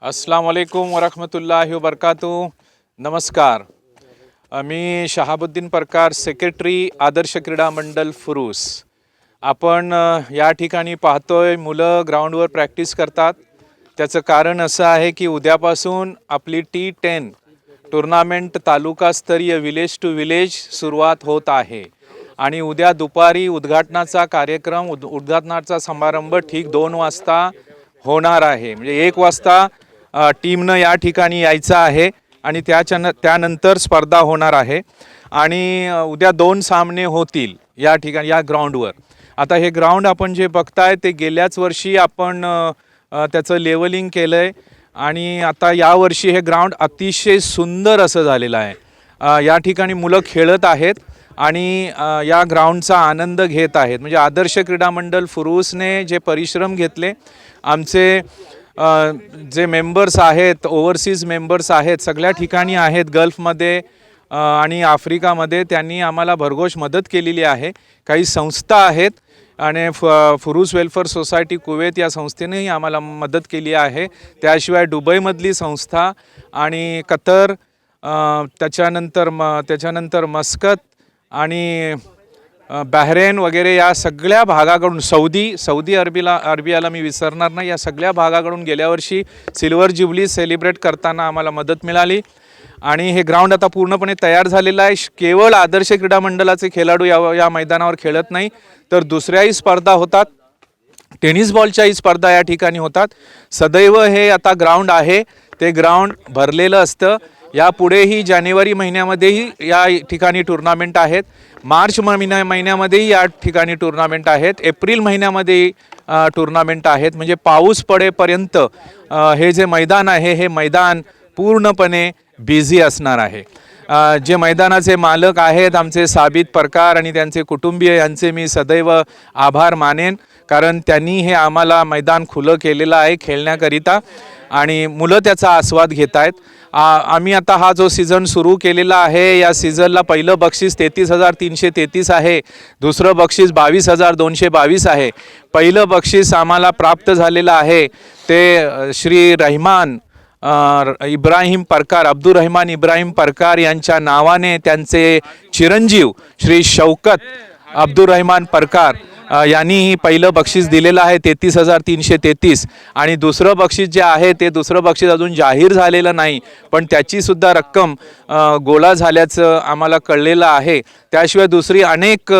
अस्सलाम वालेकुम वरहमतुल्लाहि वबरकातुह। नमस्कार, मी शहाबुद्दीन परकार, सेक्रेटरी आदर्श क्रीडा मंडल फुरुस। आपण या ठिकाणी पाहतोय मुलं ग्राउंडवर प्रॅक्टिस करतात। त्याचं कारण असं आहे की उद्यापासून आपली T10 टूर्नामेंट तालुकास्तरीय विलेज टू विलेज सुरुवात होत आहे आणि उद्या दुपारी उद्घाटनाचा कार्यक्रम उद्घाटनाचा समारंभ ठीक 2 वाजता होणार आहे। म्हणजे 1 वाजता टीमनं या ठिकाणी यायचं आहे आणि त्यानंतर स्पर्धा होणार आहे आणि उद्या 2 सामने होतील या ठिकाणी या ग्राउंडवर। आता हे ग्राउंड आपण जे बघताय ते गेल्याच वर्षी आपण त्याचं लेवलिंग केलंय आणि आता यावर्षी हे ग्राउंड अतिशय सुंदर असं झालेलं आहे। या ठिकाणी मुलं खेळत आहेत आणि या ग्राउंडचा आनंद घेत आहेत। म्हणजे आदर्श क्रीडा मंडल फुरुसने जे परिश्रम घेतले, आमचे जे मेंबर्स आहेत, ओव्हरसीज मेंबर्स आहेत, सगळ्या ठिकाणी आहेत, गल्फमध्ये आणि आफ्रिकामध्ये, त्यांनी आम्हाला भरघोस मदत केलेली आहे। काही संस्था आहेत आणि फुरुस वेलफेअर सोसायटी कुवेत या संस्थेनेही आम्हाला मदत केली आहे। त्याशिवाय दुबईमधली संस्था आणि कतर, त्याच्यानंतर मस्कत आणि बहरेन वगैरे या सगळ्या भागाकडून, सौदी अरेबियाला मी विसरणार नाही, या सगळ्या भागाकडून गेल्या वर्षी सिल्वर ज्युबली सेलिब्रेट करताना आम्हाला मदत मिळाली आणि हे ग्राउंड आता पूर्णपणे तयार झालेलं आहे। केवळ आदर्श क्रीडा मंडळाचे खेळाडू या मैदानावर खेळत नाही, तर दुसऱ्याही स्पर्धा होतात, टेनिस बॉलच्याही स्पर्धा या ठिकाणी होतात। सदैव हे आता ग्राउंड आहे ते ग्राउंड भरलेलं असतं। यापुढेही जानेवारी महिन्यामध्येही या ठिकाणी टूर्नामेंट आहेत, मार्च महिन्यामध्येही या ठिकाणी टूर्नामेंट आहेत, एप्रिल महिन्यामध्ये टूर्नामेंट आहेत। म्हणजे पाऊस पडेपर्यंत हे जे मैदान आहे हे मैदान पूर्णपणे बिझी असणार आहे। जे मैदानाचे मालक आहेत आमचे साबित परकार आणि त्यांचे कुटुंबीय, यांचे मी सदैव आभार मानेन, कारण त्यांनी हे आम्हाला मैदान खुलं केलेलं आहे खेळण्याकरिता आणि मुलं त्याचा आस्वाद घेत आहेत। आम्ही आता हा जो सीझन सुरू केलेला आहे, या सीझनला पहिलं बक्षीस 33,333 आहे, दुसरं बक्षीस 22,222 आहे। पहिलं बक्षीस आम्हाला प्राप्त झालेलं आहे ते श्री रहमान इब्राहिम परकार, अब्दुल रहमान इब्राहिम परकार यांच्या नावाने त्यांचे चिरंजीव श्री शौकत अब्दुल रहमान परकार यांनी पहिलं बक्षीस दिलेलं आहे 33,333 आणि दुसरं बक्षीस जे आहे ते दुसरं बक्षीस अजून जाहीर झालेलं नाही, पण त्याची सुद्धा रक्कम गोळा झाल्याचं आम्हाला कळलेलं आहे। त्याशिवाय दुसरी अनेक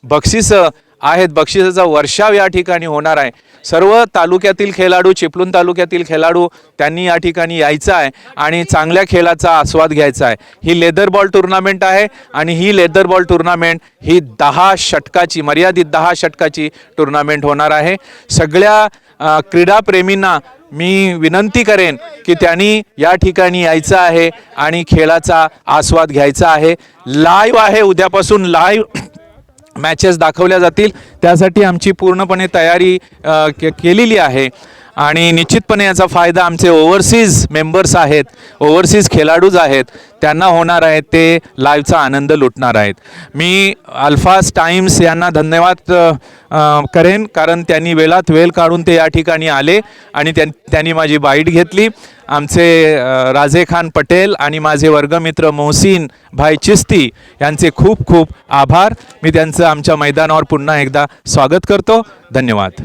बक्षिसं आहेत, बक्षिसाचा वर्षाव या ठिकाणी होणार आहे। सर्व तालुक्यातील खेळाडू, चिपळूण तालुक्यातील खेळाडू त्यांनी या ठिकाणी यायचं आहे आणि चांगल्या खेळाचा आस्वाद घ्यायचा आहे। ही लेदर बॉल टूर्नामेंट आहे आणि ही लेदर बॉल टूर्नामेंट ही 10 षटकाची, मर्यादित 10 षटकाची टूर्नामेंट होणार आहे। सगळ्या क्रीडाप्रेमींना मी विनंती करेन की त्यांनी या ठिकाणी यायचं आहे आणि खेळाचा आस्वाद घ्यायचा आहे। लाईव्ह आहे, उद्यापासून लाईव्ह मॅचेस दाखवल्या जातील, त्यासाठी आमची पूर्णपणे तयारी केलेली आहे आणि निश्चितपणे याचा फायदा आमचे ओव्हरसीज मेंबर्स आहेत, ओव्हरसीज खेळाडूच आहेत, त्यांना होणार आहे, ते लाईव्हचा आनंद लुटणार आहेत। मी अल्फाज टाइम्स यांना धन्यवाद करेन, कारण त्यांनी वेळात वेळ काढून ते या ठिकाणी आले आणि त्यांनी माझी बाईट घेतली। आमचे राजे खान पटेल आणि माझे वर्गमित्र मोहसिन भाई चिस्ती यांचे खूप खूप आभार। मी त्यांचं आमच्या मैदानावर पुन्हा एकदा स्वागत करतो। धन्यवाद।